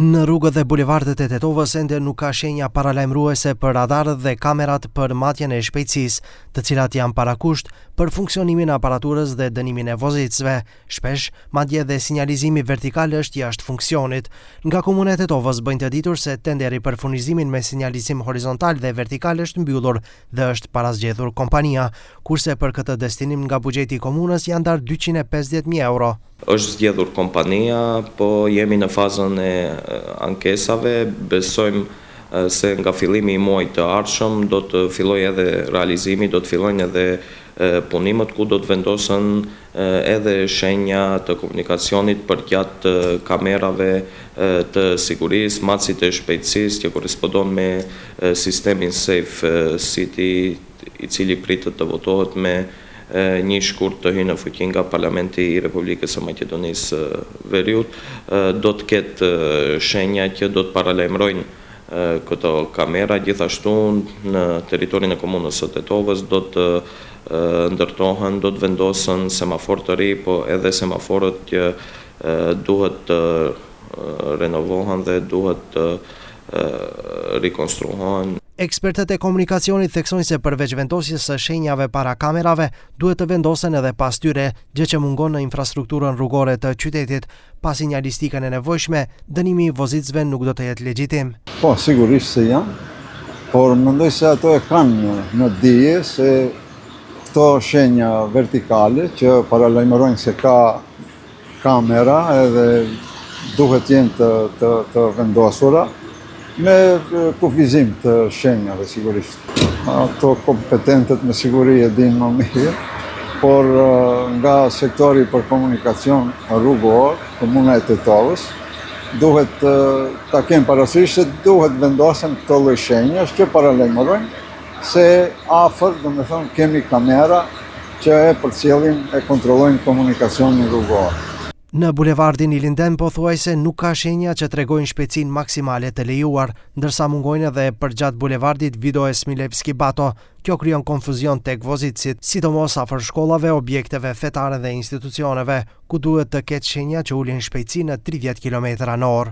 Në rrugët dhe bulevardet e Tetovës ende nuk ka shenja paralajmëruese për radarët dhe kamerat për matjen e shpejtësisë, të cilat janë parakusht për funksionimin e aparaturës dhe dënimin e vozicëve. Shpesh, madje dhe sinjalizimi vertikal është jashtë funksionit. Nga Komuna e Tetovës bëjnë të ditur se tenderi për furnizimin me sinjalizim horizontal dhe vertikal është mbyllur dhe është parazgjedhur kompania, kurse për këtë destinim nga buxheti i komunës janë dar 250.000 euro. Është zgjedhur kompania, po jemi në fazën e ankesave. Besojmë se nga fillimi i muajit të ardhshëm do të fillojë edhe realizimi, do të fillojnë edhe punimet ku do të vendosen edhe shenja të komunikacionit përgjatë kamerave të sigurisë, macit e shpejtësisë që korrespondon me sistemin Safe City, i cili pritet të votohet me një shkurt të hyjë në fuqi nga Parlamenti i Republikës së Maqedonisë Veriut. Do të ketë shenja që do të paralajmërojnë këto kamera, gjithashtu në territorin e komunës së Tetovës do të ndërtohen, do të vendosen semaforë të ri, po edhe semaforët që duhet të renovohen dhe duhet të rikonstruohen. Ekspertët e komunikacionit theksojnë se përveç vendosjes së shenjave para kamerave, duhet të vendosen edhe pas tyre, gjë që mungon në infrastrukturën rrugore të qytetit. Pa sinjalistikën e nevojshme, dënimi i vozicëve nuk do të jetë legjitim. Po, sigurisht se janë, por mendoj se ato e kanë në dije se këto shenja vertikale që paralajmërojnë se ka kamera edhe duhet jenë të vendosura, me kufizim të shenjave, sigurisht. Ato kompetentët me siguri e dinë më mirë, por nga sektori për komunikacion rrugor, Komuna e Tetovës, duhet ta kemë parasysh se duhet vendosen këto lloj shenjash që paralajmërojnë se afër, domethënë, kemi kamera që e përcjellin e kontrollojnë komunikacionin rrugor. Në bulevardin Ilinden pothuajse nuk ka shenja që tregojnë shpejtësinë maksimale të lejuar, ndërsa mungojnë edhe përgjatë bulevardit Vido Smilevski Bato. Kjo krijon konfuzion tek vozicët, sidomos afër shkollave, objekteve fetare dhe institucioneve, ku duhet të ketë shenja që ulin shpejtësi në 30 km/h.